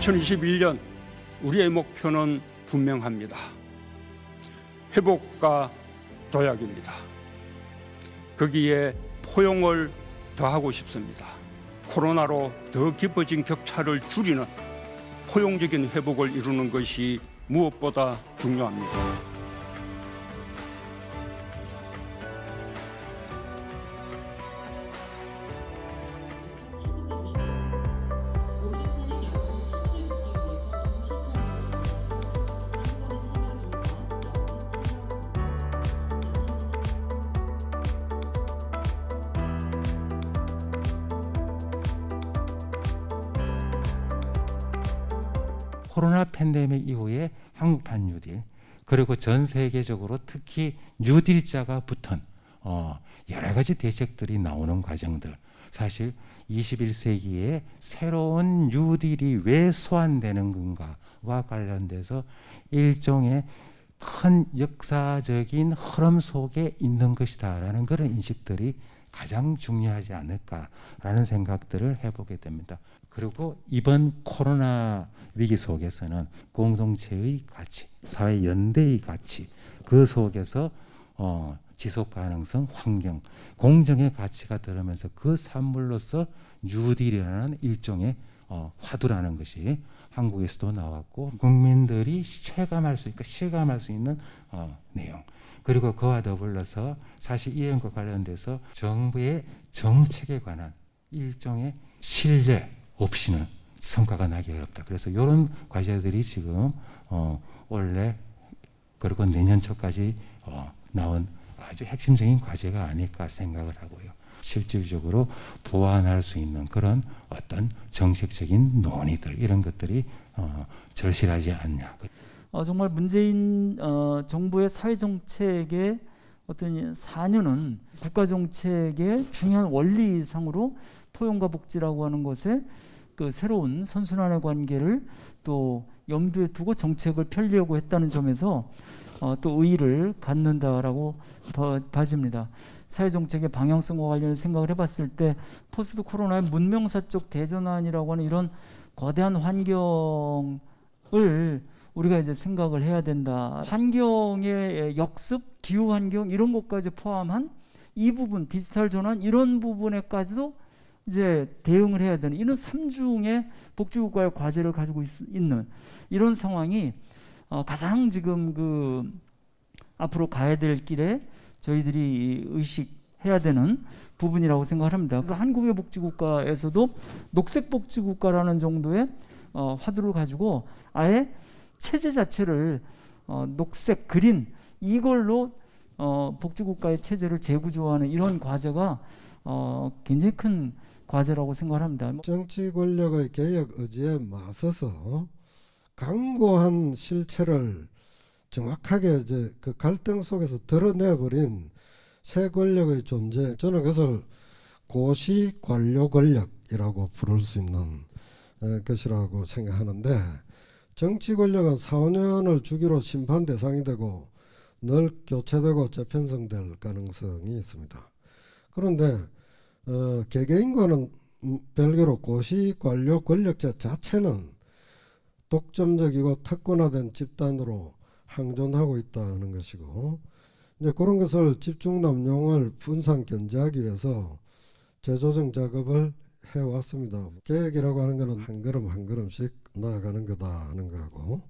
2021년 우리의 목표는 분명합니다. 회복과 도약입니다. 거기에 포용을 더하고 싶습니다. 코로나로 더 깊어진 격차를 줄이는 포용적인 회복을 이루는 것이 무엇보다 중요합니다. 코로나 팬데믹 이후에 한국판 뉴딜, 그리고 전 세계적으로 특히 뉴딜자가 붙은 여러 가지 대책들이 나오는 과정들, 사실 21세기에 새로운 뉴딜이 왜 소환되는 건가와 관련돼서 일종의 큰 역사적인 흐름 속에 있는 것이다라는 그런 인식들이 가장 중요하지 않을까라는 생각들을 해보게 됩니다. 그리고 이번 코로나 위기 속에서는 공동체의 가치, 사회 연대의 가치, 그 속에서 지속 가능성, 환경, 공정의 가치가 들어오면서 그 산물로서 뉴딜이라는 일종의 화두라는 것이 한국에서도 나왔고 국민들이 실감할 수 있는 내용. 그리고 그와 더불어서 사실 이행과 관련돼서 정부의 정책에 관한 일종의 신뢰 없이는 성과가 나기 어렵다. 그래서 이런 과제들이 지금 원래 그리고 내년 초까지 나온 아주 핵심적인 과제가 아닐까 생각을 하고요. 실질적으로 보완할 수 있는 그런 어떤 정책적인 논의들, 이런 것들이 절실하지 않냐. 정말 문재인 정부의 사회정책의 어떤 사녀는 국가정책의 중요한 원리상으로 포용과 복지라고 하는 것에 그 새로운 선순환의 관계를 또 염두에 두고 정책을 펴려고 했다는 점에서 또 의의를 갖는다라고 봐집니다. 사회정책의 방향성과 관련해서 생각을 해봤을 때 포스트 코로나의 문명사적 대전환이라고 하는 이런 거대한 환경을 우리가 이제 생각을 해야 된다. 환경의 역습, 기후 환경 이런 것까지 포함한 이 부분, 디지털 전환 이런 부분에까지도 이제 대응을 해야 되는 이런 삼중의 복지국가의 과제를 가지고 있는 이런 상황이 가장 지금 그 앞으로 가야 될 길에 저희들이 의식해야 되는 부분이라고 생각을 합니다. 그 한국의 복지국가에서도 녹색복지국가라는 정도의 화두를 가지고 아예 체제 자체를 녹색, 그린 이걸로 복지국가의 체제를 재구조하는 이런 과제가 굉장히 큰 과제라고 생각을 합니다. 정치 권력의 개혁 의지에 맞서서 강고한 실체를 정확하게 이제 그 갈등 속에서 드러내버린 새 권력의 존재, 저는 그것을 고시 관료 권력이라고 부를 수 있는 것이라고 생각하는데, 정치 권력은 4~5년을 주기로 심판 대상이 되고 늘 교체되고 재편성될 가능성이 있습니다. 그런데 개개인과는 별개로 고시 관료 권력제 자체는 독점적이고 특권화된 집단으로 항존하고 있다는 것이고, 이제 그런 것을 집중 남용을 분산 견제하기 위해서 재조정 작업을 해왔습니다. 계획이라고 하는 것은 한 걸음 한 걸음씩 나아가는 거다 하는 거고,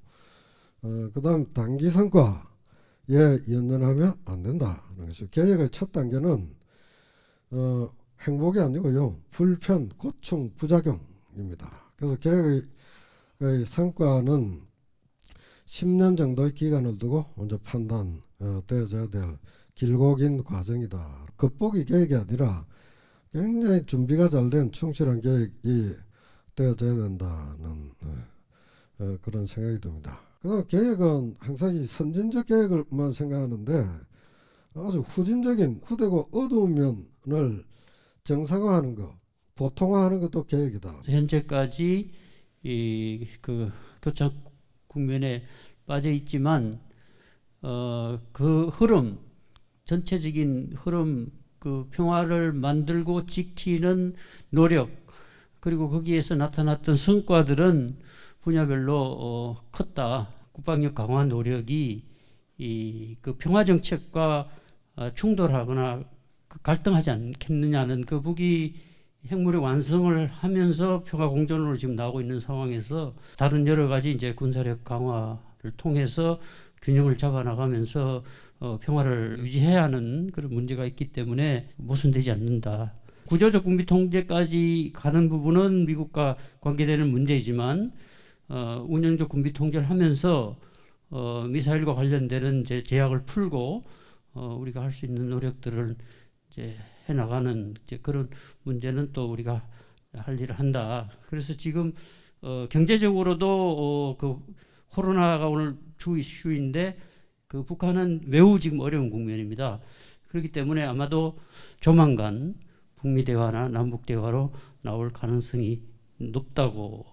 그 다음 단기 성과에 연연하면 안 된다 하는 것이고, 계획의 첫 단계는 행복이 아니고요, 불편, 고충, 부작용입니다. 그래서 계획의 성과는 10년 정도의 기간을 두고 먼저 판단되어져야 될 길고 긴 과정이다. 겉보기 계획이 아니라 굉장히 준비가 잘 된 충실한 계획이 되어져야 된다는 그런 생각이 듭니다. 그다음 계획은 항상 이 선진적 계획을만 생각하는데 아주 후진적인 후되고 어두운 면을 정상화하는 것, 보통화하는 것도 계획이다. 현재까지 그 교착 국면에 빠져 있지만 그 흐름, 전체적인 흐름, 그 평화를 만들고 지키는 노력, 그리고 거기에서 나타났던 성과들은 분야별로 컸다. 국방력 강화 노력이 그 평화 정책과 충돌하거나 갈등하지 않겠느냐는 그 북이 핵무력 완성을 하면서 평화 공존으로 지금 나오고 있는 상황에서 다른 여러 가지 이제 군사력 강화를 통해서 균형을 잡아나가면서 평화를 유지해야 하는 그런 문제가 있기 때문에 모순되지 않는다. 구조적 군비 통제까지 가는 부분은 미국과 관계되는 문제이지만 운영적 군비 통제를 하면서 미사일과 관련되는 이제 제약을 풀고 우리가 할 수 있는 노력들을 이제 해나가는 이제 그런 문제는 또 우리가 할 일을 한다. 그래서 지금 경제적으로도 그 코로나가 오늘 주 이슈인데 그 북한은 매우 지금 어려운 국면입니다. 그렇기 때문에 아마도 조만간 북미 대화나 남북 대화로 나올 가능성이 높다고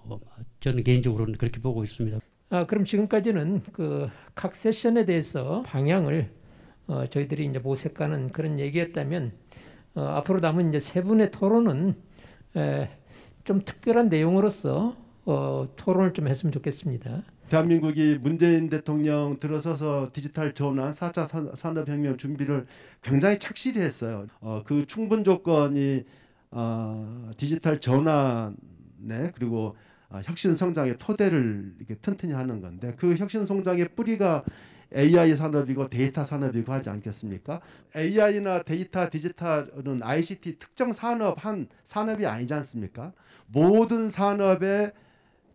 저는 개인적으로는 그렇게 보고 있습니다. 그럼 지금까지는 그 각 세션에 대해서 방향을 저희들이 이제 모색하는 그런 얘기였다면 앞으로 남은 이제 세 분의 토론은 좀 특별한 내용으로서 토론을 좀 했으면 좋겠습니다. 대한민국이 문재인 대통령 들어서서 디지털 전환 4차 산업혁명 준비를 굉장히 착실히 했어요. 그 충분 조건이 디지털 전환에 그리고 혁신 성장의 토대를 이렇게 튼튼히 하는 건데 그 혁신 성장의 뿌리가 AI 산업이고 데이터 산업이고 하지 않겠습니까? AI나 데이터 디지털은 ICT 특정 산업 한 산업이 아니지 않습니까? 모든 산업에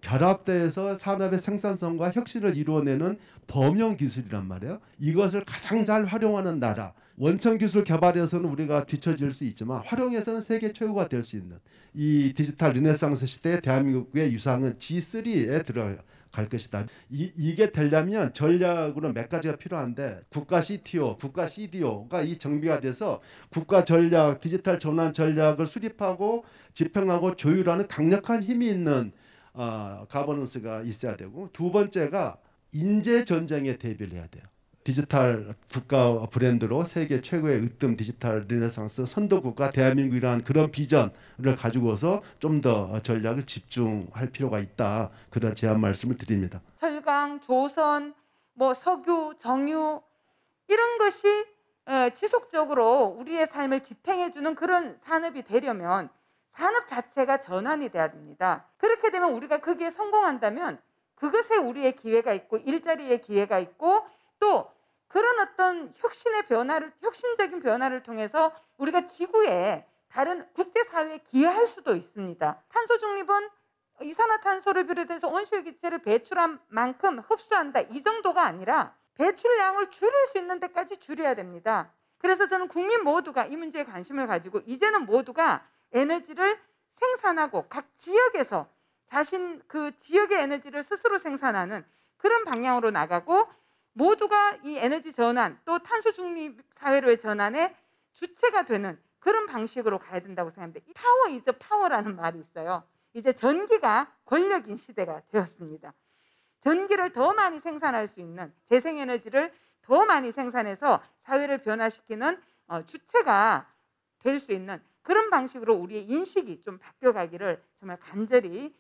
결합돼서 산업의 생산성과 혁신을 이루어내는 범용 기술이란 말이에요. 이것을 가장 잘 활용하는 나라. 원천 기술 개발에서는 우리가 뒤처질 수 있지만 활용해서는 세계 최고가 될 수 있는 이 디지털 르네상스 시대의 대한민국의 유상은 G3에 들어갈 것이다. 이게 되려면 전략으로 몇 가지가 필요한데 국가 CTO, 국가 CDO가 이 정비가 돼서 국가 전략, 디지털 전환 전략을 수립하고 집행하고 조율하는 강력한 힘이 있는 가버넌스가 있어야 되고 두 번째가 인재 전쟁에 대비를 해야 돼요. 디지털 국가 브랜드로 세계 최고의 으뜸 디지털 르네상스 선도국가 대한민국이라는 그런 비전을 가지고서 좀 더 전략을 집중할 필요가 있다. 그런 제안 말씀을 드립니다. 철강, 조선, 석유, 정유 이런 것이 지속적으로 우리의 삶을 지탱해주는 그런 산업이 되려면 산업 자체가 전환이 돼야 됩니다. 그렇게 되면 우리가 거기에 성공한다면 그것에 우리의 기회가 있고 일자리의 기회가 있고 또 그런 어떤 혁신적인 변화를 통해서 우리가 지구에 다른 국제사회에 기여할 수도 있습니다. 탄소 중립은 이산화탄소를 비롯해서 온실기체를 배출한 만큼 흡수한다. 이 정도가 아니라 배출량을 줄일 수 있는 데까지 줄여야 됩니다. 그래서 저는 국민 모두가 이 문제에 관심을 가지고 이제는 모두가 에너지를 생산하고 각 지역에서 자신 그 지역의 에너지를 스스로 생산하는 그런 방향으로 나가고 모두가 이 에너지 전환 또 탄소 중립 사회로의 전환의 주체가 되는 그런 방식으로 가야 된다고 생각합니다. 파워 이즈 파워라는 말이 있어요. 이제 전기가 권력인 시대가 되었습니다. 전기를 더 많이 생산할 수 있는 재생에너지를 더 많이 생산해서 사회를 변화시키는 주체가 될 수 있는 그런 방식으로 우리의 인식이 좀 바뀌어가기를 정말 간절히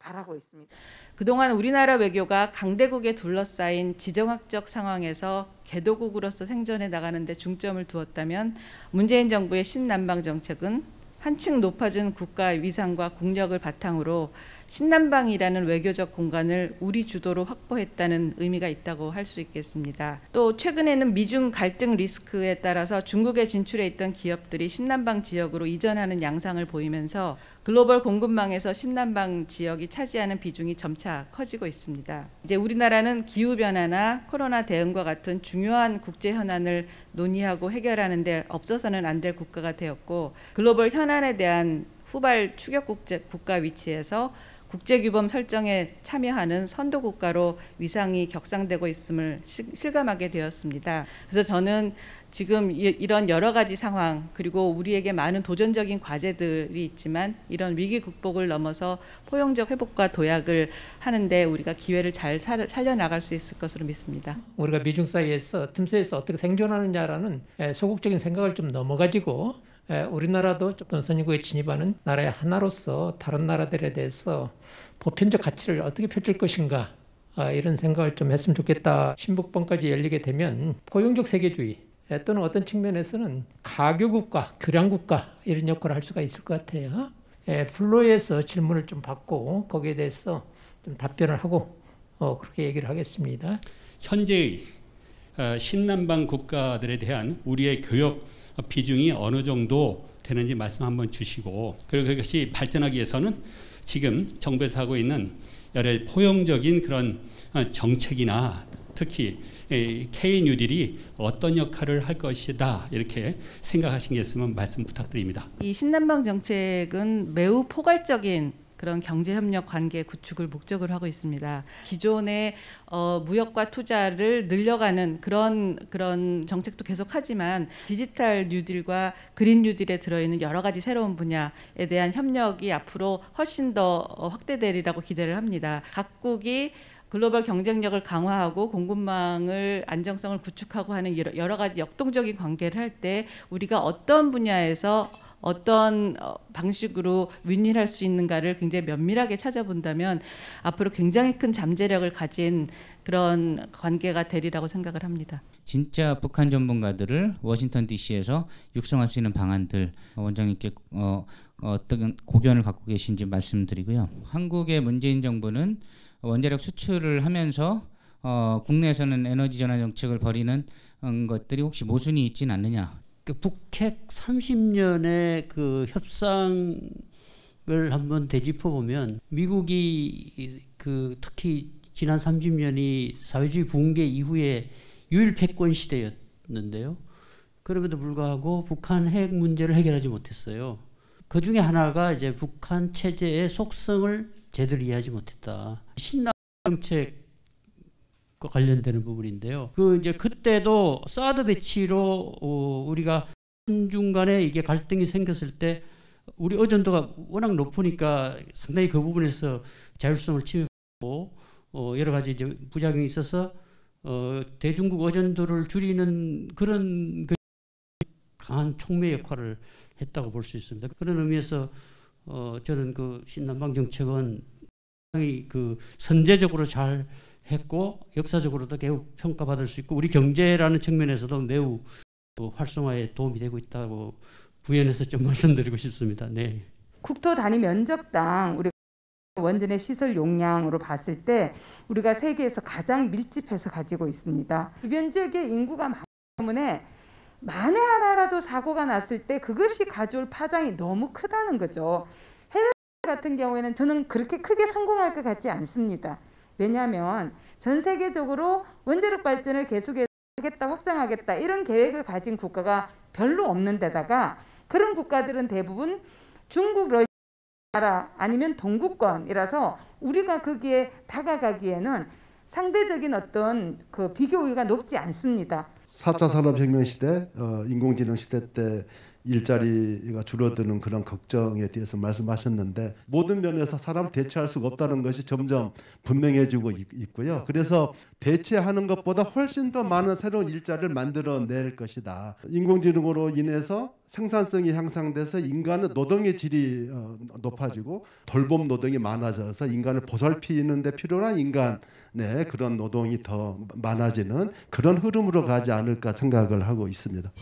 바라고 있습니다. 그동안 우리나라 외교가 강대국에 둘러싸인 지정학적 상황에서 개도국으로서 생존해 나가는 데 중점을 두었다면 문재인 정부의 신남방 정책은 한층 높아진 국가 위상과 국력을 바탕으로 신남방이라는 외교적 공간을 우리 주도로 확보했다는 의미가 있다고 할 수 있겠습니다. 또 최근에는 미중 갈등 리스크에 따라서 중국에 진출해 있던 기업들이 신남방 지역으로 이전하는 양상을 보이면서 글로벌 공급망에서 신남방 지역이 차지하는 비중이 점차 커지고 있습니다. 이제 우리나라는 기후변화나 코로나 대응과 같은 중요한 국제 현안을 논의하고 해결하는 데 없어서는 안 될 국가가 되었고 글로벌 현안에 대한 후발 추격 국가 위치에서 국제규범 설정에 참여하는 선도국가로 위상이 격상되고 있음을 실감하게 되었습니다. 그래서 저는 지금 이런 여러 가지 상황 그리고 우리에게 많은 도전적인 과제들이 있지만 이런 위기 극복을 넘어서 포용적 회복과 도약을 하는데 우리가 기회를 잘 살려나갈 수 있을 것으로 믿습니다. 우리가 미중 사이에서 틈새에서 어떻게 생존하느냐라는 소극적인 생각을 좀 넘어가지고 우리나라도 조건 선진국에 진입하는 나라의 하나로서 다른 나라들에 대해서 보편적 가치를 어떻게 펼칠 것인가 이런 생각을 좀 했으면 좋겠다. 신북번까지 열리게 되면 포용적 세계주의 또는 어떤 측면에서는 가교국가, 교량국가 이런 역할을 할 수가 있을 것 같아요. 플로에서 질문을 좀 받고 거기에 대해서 좀 답변을 하고 그렇게 얘기를 하겠습니다. 현재의 신남방 국가들에 대한 우리의 교역 비중이 어느 정도 되는지 말씀 한번 주시고, 그리고 그것이 발전하기 위해서는 지금 정부에서 하고 있는 여러 포용적인 그런 정책이나 특히 K-뉴딜이 어떤 역할을 할 것이다 이렇게 생각하신 게 있으면 말씀 부탁드립니다. 이 신남방 정책은 매우 포괄적인 그런 경제협력 관계 구축을 목적으로 하고 있습니다. 기존의 무역과 투자를 늘려가는 그런 정책도 계속하지만 디지털 뉴딜과 그린 뉴딜에 들어있는 여러 가지 새로운 분야에 대한 협력이 앞으로 훨씬 더 확대되리라고 기대를 합니다. 각국이 글로벌 경쟁력을 강화하고 공급망을 안정성을 구축하고 하는 여러 가지 역동적인 관계를 할 때 우리가 어떤 분야에서 어떤 방식으로 윈윈할 수 있는가를 굉장히 면밀하게 찾아본다면 앞으로 굉장히 큰 잠재력을 가진 그런 관계가 되리라고 생각을 합니다. 진짜 북한 전문가들을 워싱턴 DC에서 육성할 수 있는 방안들 원장님께 어떤 고견을 갖고 계신지 말씀드리고요. 한국의 문재인 정부는 원자력 수출을 하면서 국내에서는 에너지 전환 정책을 벌이는 것들이 혹시 모순이 있지는 않느냐? 그 북핵 30년의 그 협상을 한번 되짚어 보면 미국이 그 특히 지난 30년이 사회주의 붕괴 이후에 유일 패권 시대였는데요. 그럼에도 불구하고 북한 핵 문제를 해결하지 못했어요. 그 중에 하나가 이제 북한 체제의 속성을 제대로 이해하지 못했다. 신남 정책과 관련되는 부분인데요. 그 이제 그때도 사드 배치로 우리가 한중간에 이게 갈등이 생겼을 때 우리 의존도가 워낙 높으니까 상당히 그 부분에서 자율성을 침해받고 여러 가지 이제 부작용이 있어서 대중국 의존도를 줄이는 그런 강한 촉매 역할을 했다고 볼 수 있습니다. 그런 의미에서 저는 그 신남방 정책은 상당히 그 선제적으로 잘 했고 역사적으로도 매우 평가받을 수 있고 우리 경제라는 측면에서도 매우 활성화에 도움이 되고 있다고 부연해서 좀 말씀드리고 싶습니다. 네. 국토 단위 면적당 우리 원전의 시설 용량으로 봤을 때 우리가 세계에서 가장 밀집해서 가지고 있습니다. 주변 지역의 인구가 많기 때문에 만에 하나라도 사고가 났을 때 그것이 가져올 파장이 너무 크다는 거죠. 해외 같은 경우에는 저는 그렇게 크게 성공할 것 같지 않습니다. 왜냐하면 전 세계적으로 원자력 발전을 계속하겠다, 확장하겠다 이런 계획을 가진 국가가 별로 없는 데다가 그런 국가들은 대부분 중국, 러시아 아니면 동구권이라서 우리가 거기에 다가가기에는 상대적인 어떤 그 비교율가 높지 않습니다. 4차 산업혁명 시대, 인공지능 시대 때 일자리가 줄어드는 그런 걱정에 대해서 말씀하셨는데 모든 면에서 사람을 대체할 수가 없다는 것이 점점 분명해지고 있고요. 그래서 대체하는 것보다 훨씬 더 많은 새로운 일자리를 만들어낼 것이다. 인공지능으로 인해서 생산성이 향상돼서 인간의 노동의 질이 높아지고 돌봄 노동이 많아져서 인간을 보살피는 데 필요한 인간의 그런 노동이 더 많아지는 그런 흐름으로 가지 않을까 생각을 하고 있습니다.